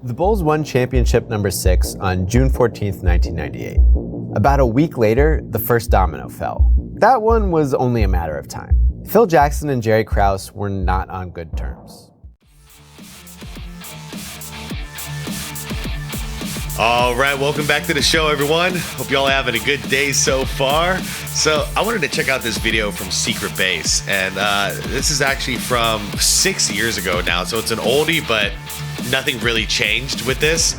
The Bulls won championship number 6 on June 14th, 1998. About a week later, the first domino fell. That one was only a matter of time. Phil Jackson and Jerry Krause were not on good terms. All right, welcome back to the show, everyone. Hope y'all having a good day so far. So I wanted to check out this video from Secret Base, and this is actually from 6 years ago now, so it's an oldie, but nothing really changed with this.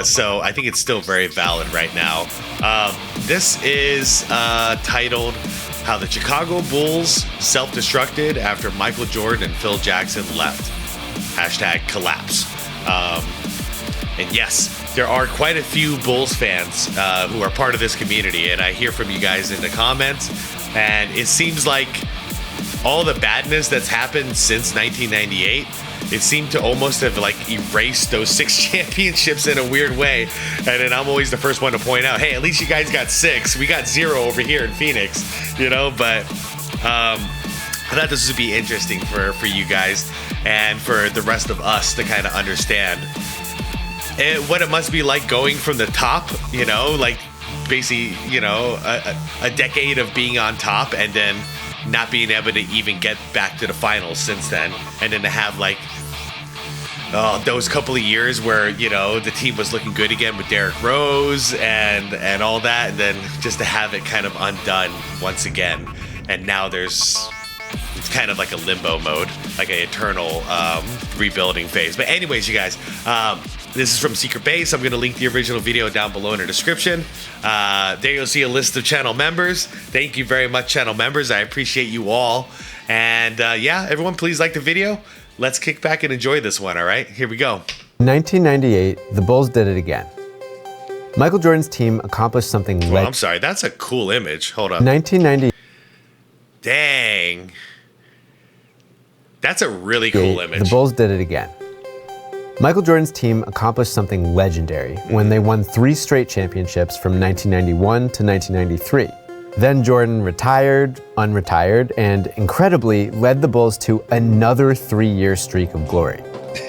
So I think it's still very valid right now. This is titled How the Chicago Bulls Self-Destructed After Michael Jordan and Phil Jackson Left. #collapse. And yes, there are quite a few Bulls fans who are part of this community, and I hear from you guys in the comments, and it seems like all the badness that's happened since 1998, it seemed to almost have like erased those 6 championships in a weird way. And then I'm always the first one to point out, hey, at least you guys got 6. We got 0 over here in Phoenix, you know, but I thought this would be interesting for you guys and for the rest of us to kind of understand what it must be like going from the top, you know, like basically, you know, a decade of being on top and then not being able to even get back to the finals since then. And then to have like those couple of years where, you know, the team was looking good again with Derrick Rose and all that. And then just to have it kind of undone once again. And now it's kind of like a limbo mode, like an eternal rebuilding phase. But anyways, you guys, this is from Secret Base. I'm going to link the original video down below in the description. There you'll see a list of channel members. Thank you very much, channel members. I appreciate you all. And yeah, everyone, please like the video. Let's kick back and enjoy this one, all right? Here we go. In 1998, the Bulls did it again. Michael Jordan's team accomplished something Well, I'm sorry, that's a cool image. Hold on. 1998. Dang. That's a really cool image. The Bulls did it again. Michael Jordan's team accomplished something legendary when they won 3 straight championships from 1991 to 1993. Then Jordan retired, unretired, and incredibly led the Bulls to another 3-year streak of glory.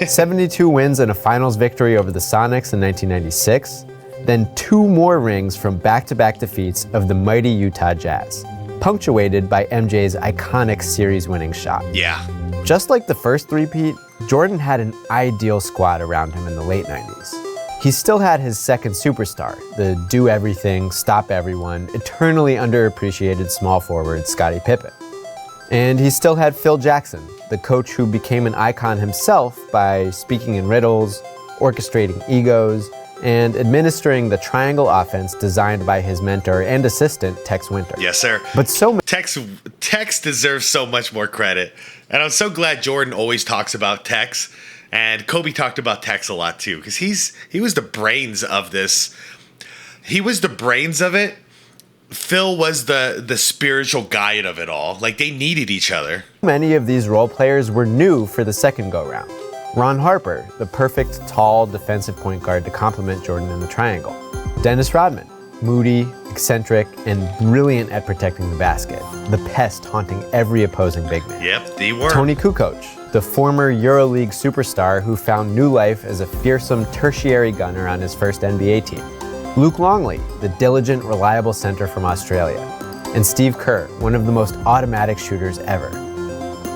72 wins and a finals victory over the Sonics in 1996, then 2 more rings from back-to-back defeats of the mighty Utah Jazz, punctuated by MJ's iconic series-winning shot. Yeah. Just like the first three-peat, Jordan had an ideal squad around him in the late 90s. He still had his second superstar, the do-everything, stop-everyone, eternally underappreciated small forward Scottie Pippen. And he still had Phil Jackson, the coach who became an icon himself by speaking in riddles, orchestrating egos, and administering the triangle offense designed by his mentor and assistant, Tex Winter. Yes, sir. But Tex deserves so much more credit. And I'm so glad Jordan always talks about Tex. And Kobe talked about Tex a lot too, because he was the brains of this. He was the brains of it. Phil was the spiritual guide of it all. Like, they needed each other. Many of these role players were new for the second go-round. Ron Harper, the perfect tall defensive point guard to complement Jordan in the triangle. Dennis Rodman, moody, eccentric, and brilliant at protecting the basket. The pest haunting every opposing big man. Yep, they were. Tony Kukoc, the former EuroLeague superstar who found new life as a fearsome tertiary gunner on his first NBA team. Luke Longley, the diligent, reliable center from Australia. And Steve Kerr, one of the most automatic shooters ever.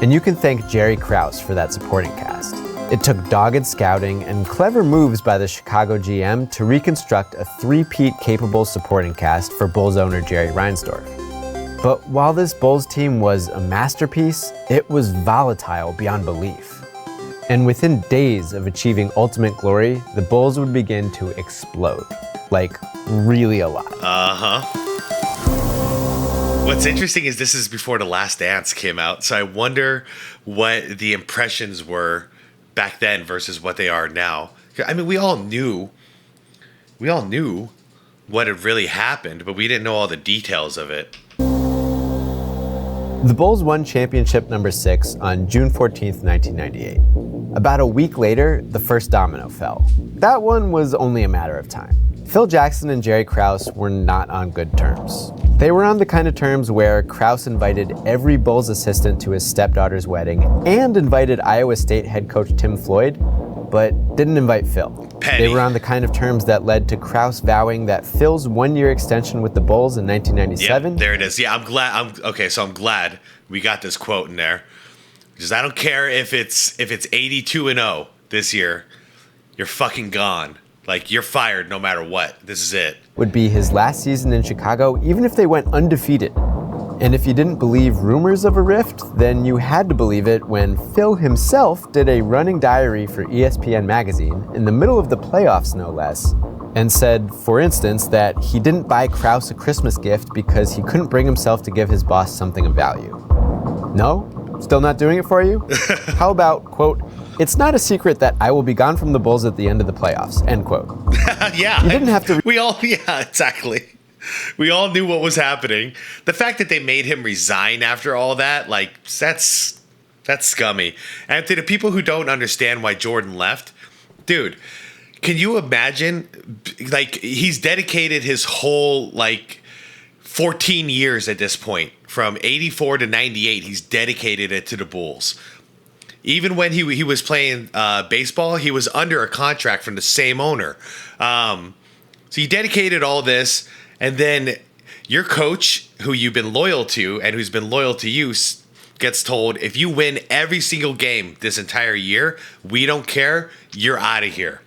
And you can thank Jerry Krause for that supporting cast. It took dogged scouting and clever moves by the Chicago GM to reconstruct a 3-peat capable supporting cast for Bulls owner Jerry Reinsdorf. But while this Bulls team was a masterpiece, it was volatile beyond belief. And within days of achieving ultimate glory, the Bulls would begin to explode. Like, really a lot. Uh-huh. What's interesting is this is before The Last Dance came out, so I wonder what the impressions were back then versus what they are now. I mean, we all knew what had really happened, but we didn't know all the details of it. The Bulls won championship number 6 on June 14th, 1998. About a week later, the first domino fell. That one was only a matter of time. Phil Jackson and Jerry Krause were not on good terms. They were on the kind of terms where Krause invited every Bulls assistant to his stepdaughter's wedding and invited Iowa State head coach Tim Floyd, but didn't invite Phil. Petty. They were on the kind of terms that led to Krause vowing that Phil's one-year extension with the Bulls in 1997. Yeah, there it is. Yeah, I'm glad we got this quote in there. Because I don't care if it's 82-0 this year, you're fucking gone. Like, you're fired no matter what. This is it. Would be his last season in Chicago, even if they went undefeated. And if you didn't believe rumors of a rift, then you had to believe it when Phil himself did a running diary for ESPN magazine, in the middle of the playoffs no less, and said, for instance, that he didn't buy Krause a Christmas gift because he couldn't bring himself to give his boss something of value. No? Still not doing it for you? How about, quote, "It's not a secret that I will be gone from the Bulls at the end of the playoffs," end quote. Yeah. You didn't have to... Yeah, exactly. We all knew what was happening. The fact that they made him resign after all that, like, that's scummy. And to the people who don't understand why Jordan left, dude, can you imagine, like, he's dedicated his whole, like, 14 years at this point, from 84 to 98, he's dedicated it to the Bulls. Even when he was playing baseball, he was under a contract from the same owner. So he dedicated all this, and then your coach, who you've been loyal to and who's been loyal to you, gets told, if you win every single game this entire year, we don't care, you're out of here.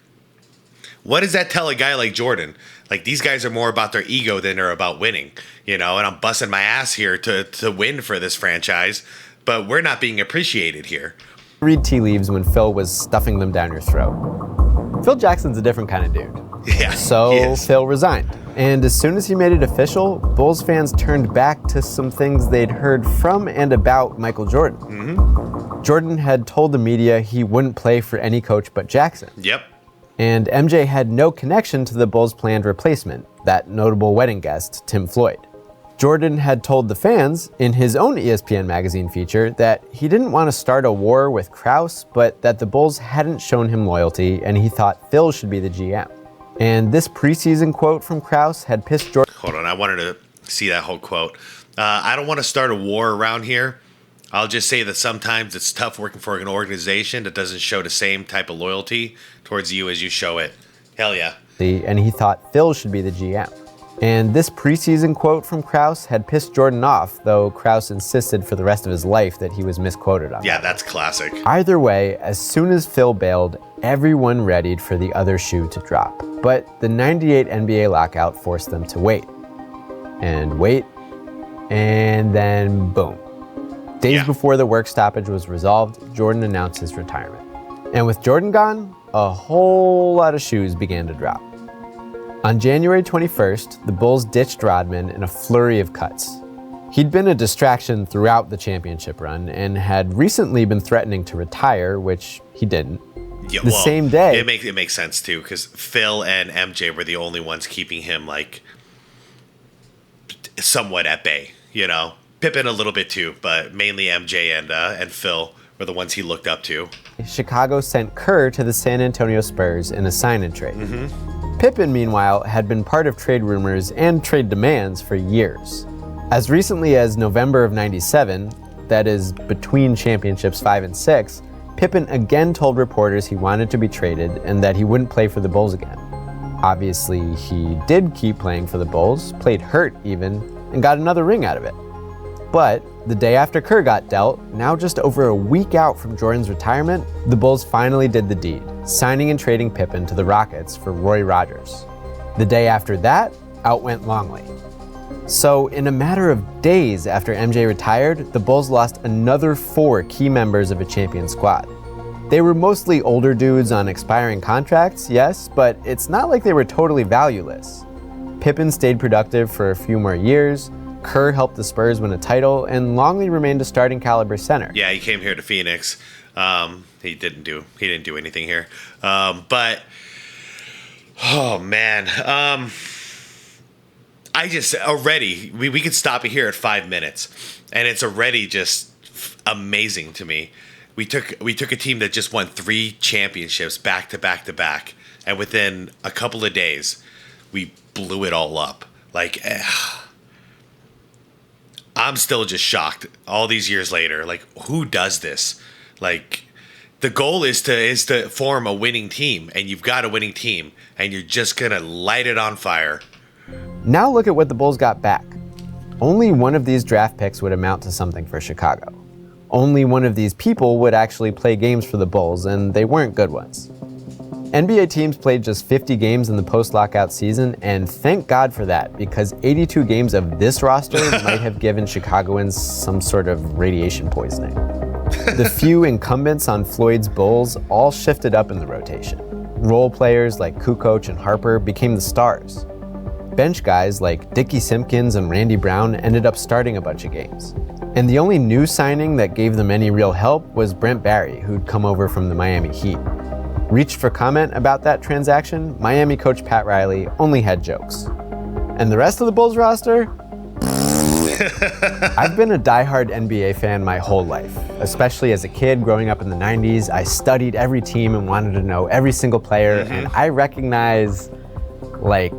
What does that tell a guy like Jordan? Like, these guys are more about their ego than they're about winning, you know, and I'm busting my ass here to win for this franchise, but we're not being appreciated here. Read tea leaves when Phil was stuffing them down your throat. Phil Jackson's a different kind of dude. Yeah. So Phil resigned. And as soon as he made it official, Bulls fans turned back to some things they'd heard from and about Michael Jordan. Mm-hmm. Jordan had told the media he wouldn't play for any coach but Jackson. Yep. And MJ had no connection to the Bulls' planned replacement, that notable wedding guest, Tim Floyd. Jordan had told the fans in his own ESPN magazine feature that he didn't want to start a war with Krause, but that the Bulls hadn't shown him loyalty and he thought Phil should be the GM. And this preseason quote from Krause had pissed Jordan. Hold on, I wanted to see that whole quote. I don't want to start a war around here. I'll just say that sometimes it's tough working for an organization that doesn't show the same type of loyalty towards you as you show it. Hell yeah. And he thought Phil should be the GM. And this preseason quote from Krause had pissed Jordan off, though Krause insisted for the rest of his life that he was misquoted on. Yeah, that's classic. Either way, as soon as Phil bailed, everyone readied for the other shoe to drop. But the 98 NBA lockout forced them to wait. And wait. And then boom. Days before the work stoppage was resolved, Jordan announced his retirement. And with Jordan gone, a whole lot of shoes began to drop. On January 21st, the Bulls ditched Rodman in a flurry of cuts. He'd been a distraction throughout the championship run and had recently been threatening to retire, which he didn't. Yeah, the same day. It makes sense too, because Phil and MJ were the only ones keeping him, like, somewhat at bay, you know? Pippen a little bit too, but mainly MJ and Phil were the ones he looked up to. Chicago sent Kerr to the San Antonio Spurs in a sign-and-trade. Mm-hmm. Pippen, meanwhile, had been part of trade rumors and trade demands for years. As recently as November of '97, that is between championships 5 and 6, Pippen again told reporters he wanted to be traded and that he wouldn't play for the Bulls again. Obviously, he did keep playing for the Bulls, played hurt even, and got another ring out of it. But the day after Kerr got dealt, now just over a week out from Jordan's retirement, the Bulls finally did the deed, signing and trading Pippen to the Rockets for Roy Rogers. The day after that, out went Longley. So in a matter of days after MJ retired, the Bulls lost another 4 key members of a champion squad. They were mostly older dudes on expiring contracts, yes, but it's not like they were totally valueless. Pippen stayed productive for a few more years, Kerr helped the Spurs win a title, and Longley remained a starting caliber center. Yeah, he came here to Phoenix. He didn't do anything here. But oh man, I just already we could stop it here at 5 minutes, and it's already just amazing to me. We took a team that just won 3 championships back to back to back, and within a couple of days, we blew it all up. Like. I'm still just shocked all these years later. Like, who does this? Like, The goal is to form a winning team, and you've got a winning team, and you're just going to light it on fire. Now look at what the Bulls got back. Only one of these draft picks would amount to something for Chicago. Only one of these people would actually play games for the Bulls, and they weren't good ones. NBA teams played just 50 games in the post-lockout season, and thank God for that, because 82 games of this roster might have given Chicagoans some sort of radiation poisoning. The few incumbents on Floyd's Bulls all shifted up in the rotation. Role players like Kukoc and Harper became the stars. Bench guys like Dickie Simpkins and Randy Brown ended up starting a bunch of games. And the only new signing that gave them any real help was Brent Barry, who'd come over from the Miami Heat. Reached for comment about that transaction, Miami coach Pat Riley only had jokes. And the rest of the Bulls roster? I've been a diehard NBA fan my whole life, especially as a kid growing up in the 90s. I studied every team and wanted to know every single player, and I recognize like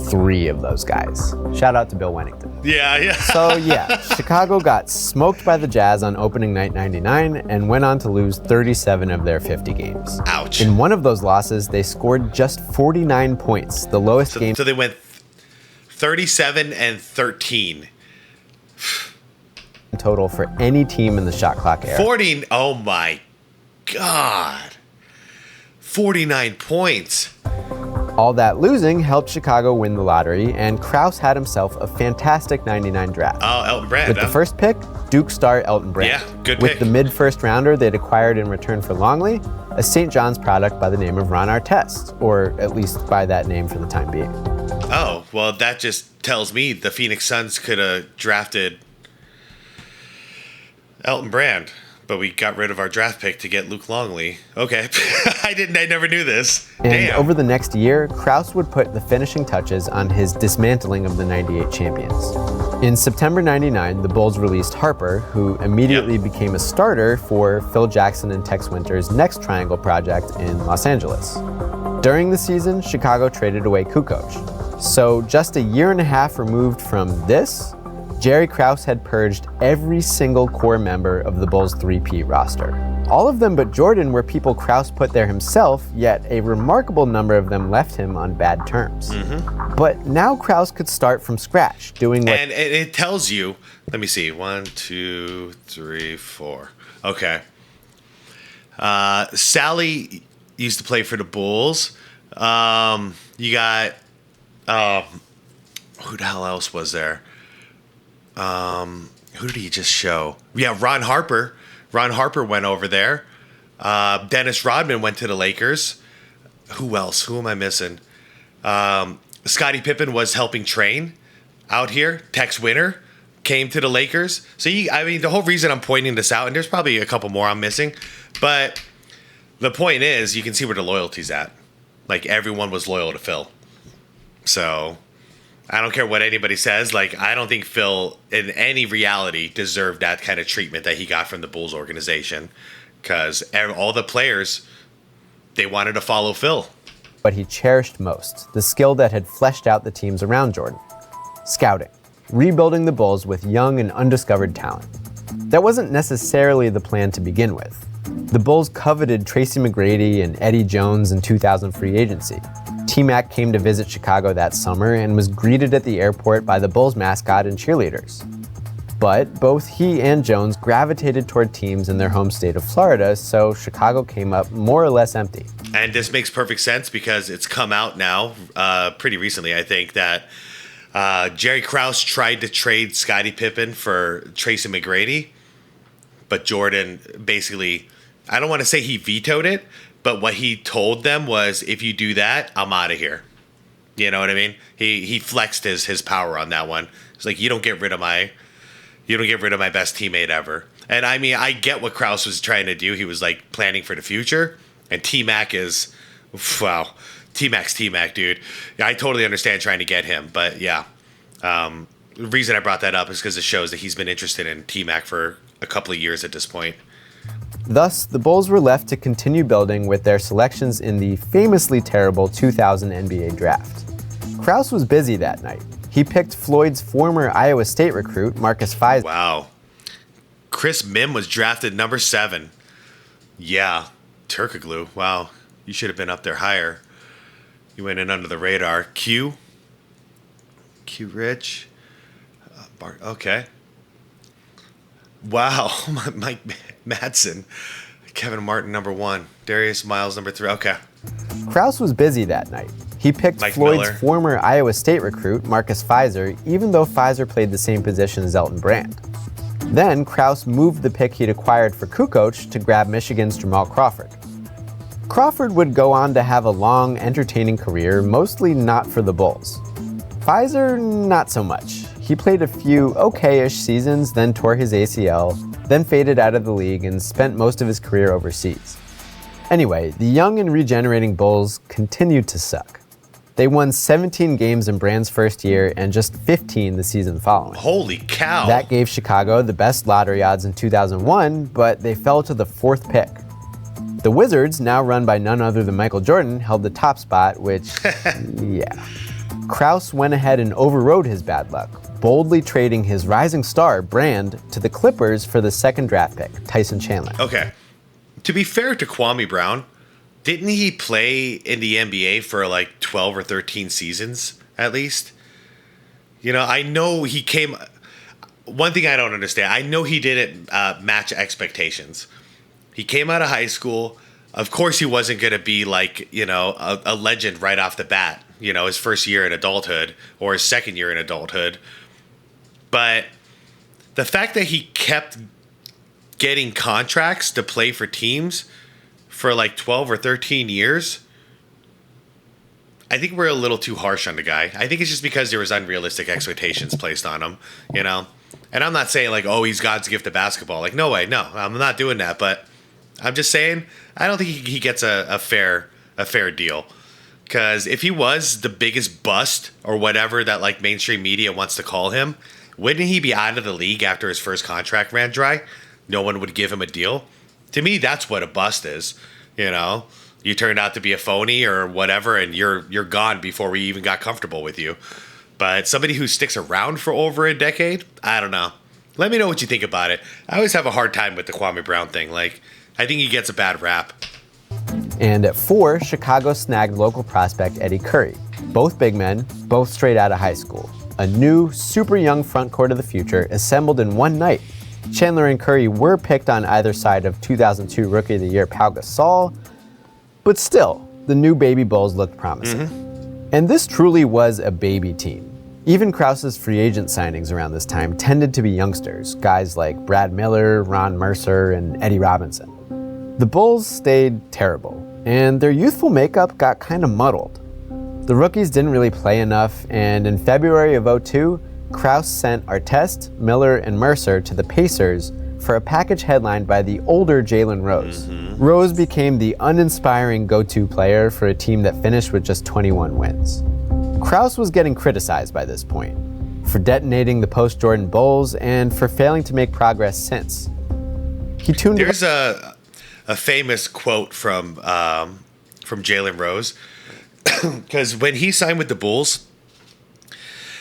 3 of those guys. Shout out to Bill Wennington. Yeah. So yeah, Chicago got smoked by the Jazz on opening night 99 and went on to lose 37 of their 50 games. Ouch. In one of those losses, they scored just 49 points, the lowest game. So they went 37-13. Total for any team in the shot clock era. 40, oh my God. 49 points. All that losing helped Chicago win the lottery, and Krause had himself a fantastic 99 draft. Oh, Elton Brand. With the first pick, Duke star Elton Brand. Yeah, good With pick. the mid-first rounder they'd acquired in return for Longley, a St. John's product by the name of Ron Artest, or at least by that name for the time being. Oh, well, that just tells me the Phoenix Suns could have drafted Elton Brand, but we got rid of our draft pick to get Luke Longley. Okay. I never knew this. And Damn. over the next year, Krause would put the finishing touches on his dismantling of the 98 champions. In September 99, the Bulls released Harper, who immediately became a starter for Phil Jackson and Tex Winter's next triangle project in Los Angeles. During the season, Chicago traded away Kukoc. So just a year and a half removed from this, Jerry Krause had purged every single core member of the Bulls' three-peat roster. All of them but Jordan were people Krause put there himself, yet a remarkable number of them left him on bad terms. But now Krause could start from scratch, doing what... And it tells you, let me see, 1, 2, 3, 4. Okay. Sally used to play for the Bulls. You got, who the hell else was there? Who did he just show? Yeah, Ron Harper. Ron Harper went over there. Dennis Rodman went to the Lakers. Who else? Who am I missing? Scottie Pippen was helping train out here. Tex Winter came to the Lakers. So, the whole reason I'm pointing this out, and there's probably a couple more I'm missing, but the point is, you can see where the loyalty's at. Like, everyone was loyal to Phil. So... I don't care what anybody says. Like, I don't think Phil, in any reality, deserved that kind of treatment that he got from the Bulls organization. Because all the players, they wanted to follow Phil. What he cherished most, the skill that had fleshed out the teams around Jordan. Scouting. Rebuilding the Bulls with young and undiscovered talent. That wasn't necessarily the plan to begin with. The Bulls coveted Tracy McGrady and Eddie Jones in 2000 free agency. T-Mac came to visit Chicago that summer and was greeted at the airport by the Bulls mascot and cheerleaders. But both he and Jones gravitated toward teams in their home state of Florida, so Chicago came up more or less empty. And this makes perfect sense because it's come out now, pretty recently, I think, that Jerry Krause tried to trade Scottie Pippen for Tracy McGrady, but Jordan basically, I don't want to say he vetoed it, but what he told them was, if you do that, I'm out of here. You know what I mean? He flexed his power on that one. It's like, you don't get rid of my best teammate ever. And I mean, I get what Krause was trying to do. He was like planning for the future. And T-Mac is, wow, T-Mac's T-Mac, dude. I totally understand trying to get him, but yeah. The reason I brought that up is because it shows that he's been interested in T-Mac for a couple of years at this point. Thus, the Bulls were left to continue building with their selections in the famously terrible 2000 NBA draft. Krause was busy that night. He picked Floyd's former Iowa State recruit, Marcus Heizman. Wow. Chris Mim was drafted number 7. Yeah. Turkoglu. Wow, you should have been up there higher. You went in under the radar. Q Rich. Okay. Wow, Mike Madsen. Kevin Martin, number 1. Darius Miles, number 3. Okay. Krause was busy that night. He picked Mike Floyd's Miller. former Iowa State recruit, Marcus Fizer, even though Fizer played the same position as Elton Brand. Then Krause moved the pick he'd acquired for Kukoc to grab Michigan's Jamal Crawford. Crawford would go on to have a long, entertaining career, mostly not for the Bulls. Fizer, not so much. He played a few okay-ish seasons, then tore his ACL, then faded out of the league and spent most of his career overseas. Anyway, the young and regenerating Bulls continued to suck. They won 17 games in Brand's first year and just 15 the season following. Holy cow. That gave Chicago the best lottery odds in 2001, but they fell to the 4th pick. The Wizards, now run by none other than Michael Jordan, held the top spot, which, yeah. Krause went ahead and overrode his bad luck, boldly trading his rising star, Brand, to the Clippers for the 2nd draft pick, Tyson Chandler. Okay. To be fair to Kwame Brown, didn't he play in the NBA for like 12 or 13 seasons at least? You know, I know he came. One thing I don't understand, I know he didn't match expectations. He came out of high school. Of course, he wasn't going to be like, you know, a legend right off the bat, you know, his first year in adulthood or his second year in adulthood. But the fact that he kept getting contracts to play for teams for like 12 or 13 years, I think we're a little too harsh on the guy. I think it's just because there was unrealistic expectations placed on him, you know? And I'm not saying like, oh, he's God's gift to basketball. Like, no way, no, I'm not doing that. But I'm just saying, I don't think he gets a fair deal. Because if he was the biggest bust or whatever that like mainstream media wants to call him, wouldn't he be out of the league after his first contract ran dry? No one would give him a deal. To me, that's what a bust is. You know, you turned out to be a phony or whatever, and you're gone before we even got comfortable with you. But somebody who sticks around for over a decade, I don't know. Let me know what you think about it. I always have a hard time with the Kwame Brown thing. Like, I think he gets a bad rap. And at 4, Chicago snagged local prospect Eddie Curry. Both big men, both straight out of high school. A new, super young front court of the future assembled in one night. Chandler and Curry were picked on either side of 2002 Rookie of the Year Pau Gasol, but still, the new baby Bulls looked promising. And this truly was a baby team. Even Krause's free agent signings around this time tended to be youngsters, guys like Brad Miller, Ron Mercer, and Eddie Robinson. The Bulls stayed terrible, and their youthful makeup got kind of muddled. The rookies didn't really play enough, and in February of '02, Krause sent Artest, Miller, and Mercer to the Pacers for a package headlined by the older Jalen Rose. Rose became the uninspiring go-to player for a team that finished with just 21 wins. Krause was getting criticized by this point for detonating the post-Jordan Bulls and for failing to make progress since. There's a famous quote from Jalen Rose, because when he signed with the Bulls,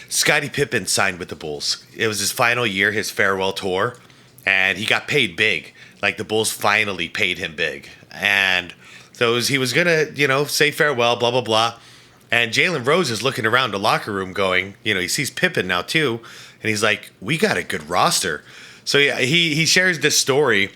Scottie Pippen signed with the Bulls. It was his final year, his farewell tour, and he got paid big. Like, the Bulls finally paid him big. And so he was going to, you know, say farewell, blah, blah, blah. And Jalen Rose is looking around the locker room going, you know, he sees Pippen now too, and he's like, we got a good roster. So he shares this story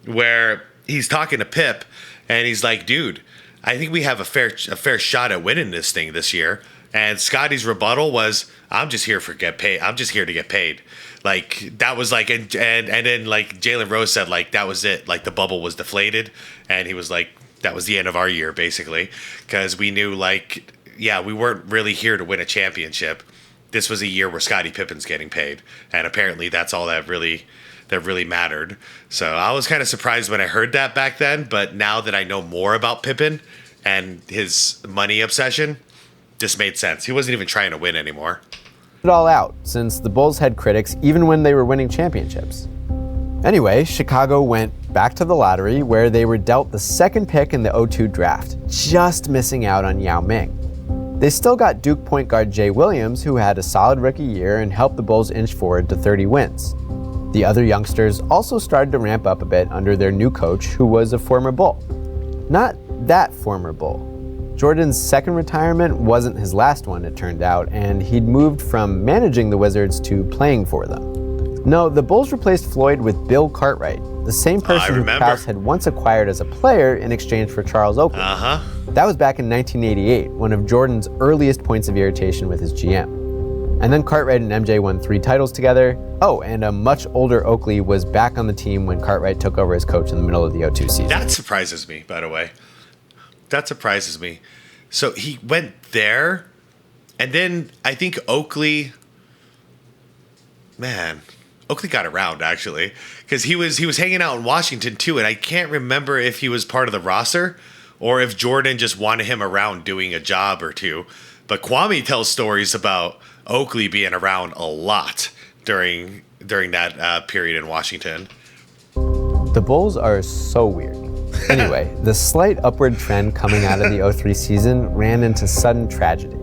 where he's talking to Pip, and he's like, dude, I think we have a fair shot at winning this thing this year. And Scotty's rebuttal was, I'm just here to get paid. Like, that was like, and then like Jalen Rose said, like, that was it. Like, the bubble was deflated. And he was like, that was the end of our year, basically. Because we knew, like, yeah, we weren't really here to win a championship. This was a year where Scottie Pippen's getting paid. And apparently that's all that really mattered. So I was kind of surprised when I heard that back then. But now that I know more about Pippen and his money obsession, this made sense. He wasn't even trying to win anymore. It all out, since the Bulls had critics even when they were winning championships. Anyway, Chicago went back to the lottery, where they were dealt the 2nd pick in the '02 draft, just missing out on Yao Ming. They still got Duke point guard Jay Williams, who had a solid rookie year and helped the Bulls inch forward to 30 wins. The other youngsters also started to ramp up a bit under their new coach, who was a former Bull. not that former Bull. Jordan's second retirement wasn't his last one, it turned out, and he'd moved from managing the Wizards to playing for them. No, the Bulls replaced Floyd with Bill Cartwright, the same person who Krause had once acquired as a player in exchange for Charles Oakley. That was back in 1988, one of Jordan's earliest points of irritation with his GM. And then Cartwright and MJ won 3 titles together. Oh, and a much older Oakley was back on the team when Cartwright took over as coach in the middle of the 2002 season. That surprises me, by the way. That surprises me. So he went there, and then I think Oakley got around, actually, because he was hanging out in Washington too, and I can't remember if he was part of the roster or if Jordan just wanted him around doing a job or two. But Kwame tells stories about Oakley being around a lot during that period in Washington. The Bulls are so weird. Anyway, the slight upward trend coming out of the 2003 season ran into sudden tragedy.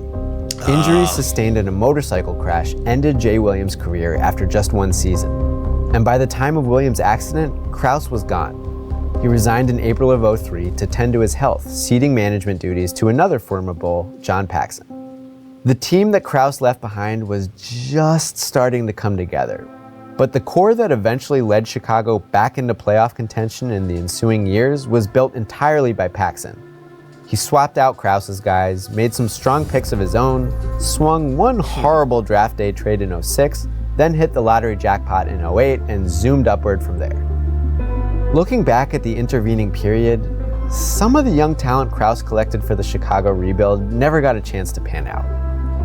Injuries sustained in a motorcycle crash ended Jay Williams' career after just 1 season. And by the time of Williams' accident, Krause was gone. He resigned in April of 2003 to tend to his health, ceding management duties to another former Bull, John Paxson. The team that Krause left behind was just starting to come together. But the core that eventually led Chicago back into playoff contention in the ensuing years was built entirely by Paxson. He swapped out Krause's guys, made some strong picks of his own, swung one horrible draft day trade in 2006, then hit the lottery jackpot in 2008 and zoomed upward from there. Looking back at the intervening period, some of the young talent Krause collected for the Chicago rebuild never got a chance to pan out.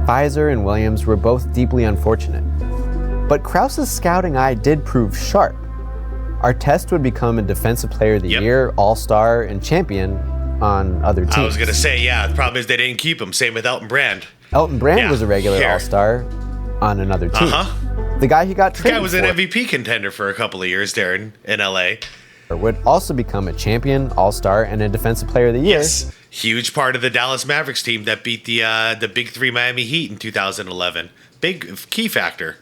Fizer and Williams were both deeply unfortunate. But Krause's scouting eye did prove sharp. Artest would become a Defensive Player of the Year, All-Star, and champion on other teams. I was going to say, the problem is they didn't keep him. Same with Elton Brand. Elton Brand was a regular All-Star on another team. The guy he got traded for. The guy was an MVP contender for a couple of years there in LA. Would also become a champion, All-Star, and a Defensive Player of the Year. Yes, huge part of the Dallas Mavericks team that beat the Big Three Miami Heat in 2011. Big key factor.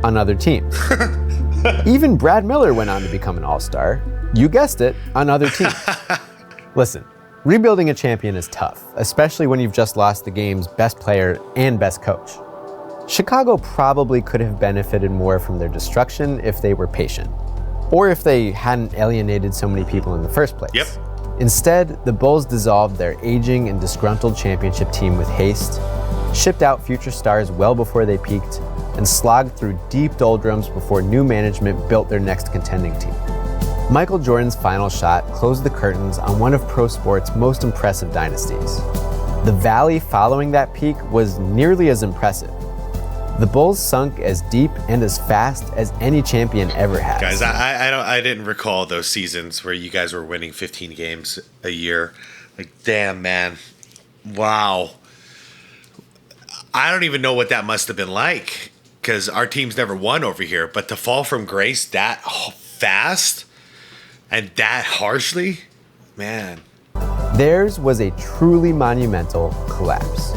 On other teams. Even Brad Miller went on to become an All-Star. You guessed it, on other teams. Listen, rebuilding a champion is tough, especially when you've just lost the game's best player and best coach. Chicago probably could have benefited more from their destruction if they were patient, or if they hadn't alienated so many people in the first place. Instead, the Bulls dissolved their aging and disgruntled championship team with haste, shipped out future stars well before they peaked, and slogged through deep doldrums before new management built their next contending team. Michael Jordan's final shot closed the curtains on one of pro sport's most impressive dynasties. The valley following that peak was nearly as impressive. The Bulls sunk as deep and as fast as any champion ever has. Guys, I didn't recall those seasons where you guys were winning 15 games a year. Like, damn, man. Wow. I don't even know what that must have been like, because our team's never won over here. But to fall from grace that fast and that harshly, man. Theirs was a truly monumental collapse.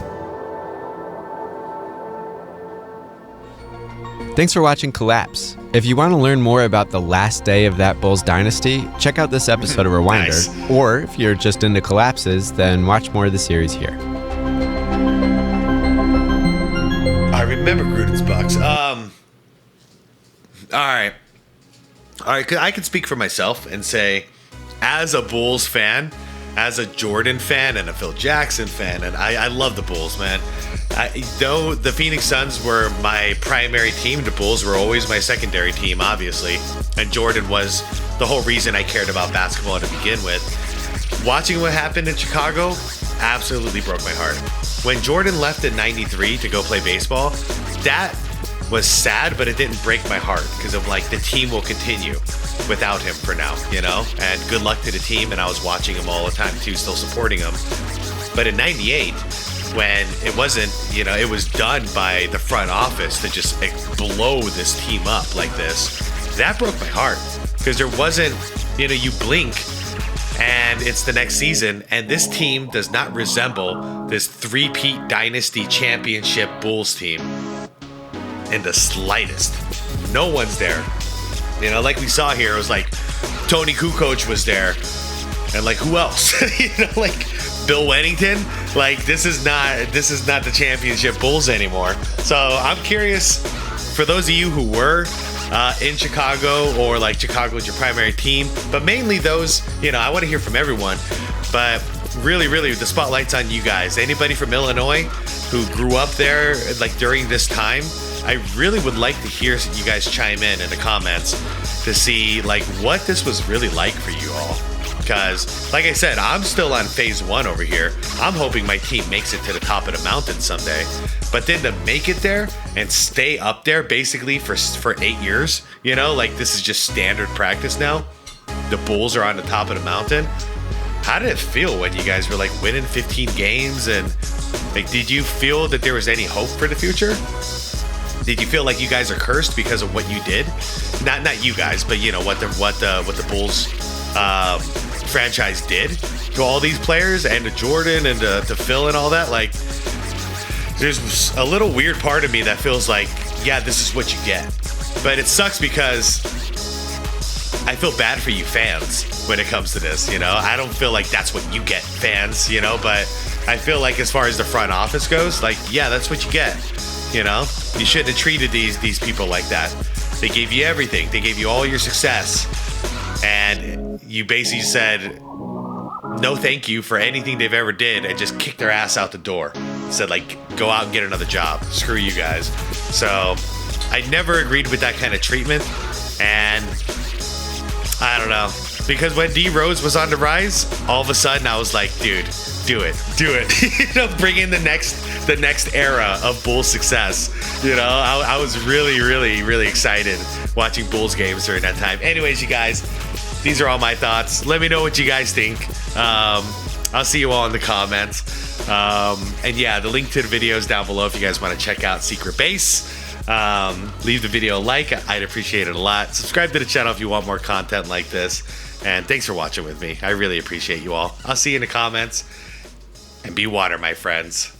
Thanks for watching Collapse. If you want to learn more about the last day of that Bulls dynasty, check out this episode of Rewinder. Nice. Or if you're just into collapses, then watch more of the series here. I remember Gruden's Bucks. All right. I can speak for myself and say, as a Bulls fan, as a Jordan fan and a Phil Jackson fan, and I love the Bulls, man. Though the Phoenix Suns were my primary team, the Bulls were always my secondary team, obviously. And Jordan was the whole reason I cared about basketball to begin with. Watching what happened in Chicago absolutely broke my heart. When Jordan left in '93 to go play baseball, that was sad, but it didn't break my heart because I'm like, the team will continue without him for now, you know? And good luck to the team, and I was watching him all the time too, still supporting him. But in '98, when it wasn't, you know, it was done by the front office to just blow this team up like this, that broke my heart because there wasn't, you know, you blink and it's the next season, and this team does not resemble this three-peat dynasty championship Bulls team in the slightest. No one's there. You know, like we saw here, it was like Tony Kukoc was there. And like, who else? You know, like Bill Wennington. Like, this is not the championship Bulls anymore. So I'm curious, for those of you who were in Chicago, or like Chicago was your primary team, but mainly those, you know, I want to hear from everyone. But really, the spotlight's on you guys. Anybody from Illinois who grew up there, like during this time, I really would like to hear you guys chime in the comments to see like what this was really like for you all. Because, like I said, I'm still on phase 1 over here. I'm hoping my team makes it to the top of the mountain someday. But then to make it there and stay up there basically for 8 years, you know, like this is just standard practice now. The Bulls are on the top of the mountain. How did it feel when you guys were like winning 15 games? And like, did you feel that there was any hope for the future? Did you feel like you guys are cursed because of what you did? Not you guys, but you know what the Bulls franchise did to all these players and to Jordan and to Phil and all that. Like, there's a little weird part of me that feels like, yeah, this is what you get. But it sucks because I feel bad for you fans when it comes to this, you know? I don't feel like that's what you get, fans, you know? But I feel like as far as the front office goes, like, yeah, that's what you get, you know? You shouldn't have treated these people like that. They gave you everything. They gave you all your success. And you basically said no thank you for anything they've ever did and just kicked their ass out the door. Said, like, go out and get another job. Screw you guys. So I never agreed with that kind of treatment. And I don't know. Because when D Rose was on the rise, all of a sudden I was like, dude, do it. You know, bring in the next era of Bulls success. You know, I was really excited watching Bulls games during that time. Anyways, you guys, these are all my thoughts. Let me know what you guys think. I'll see you all in the comments. And yeah, the link to the video is down below if you guys want to check out Secret Base. Leave the video a like. I'd appreciate it a lot. Subscribe to the channel if you want more content like this. And thanks for watching with me. I really appreciate you all. I'll see you in the comments. And be water, my friends.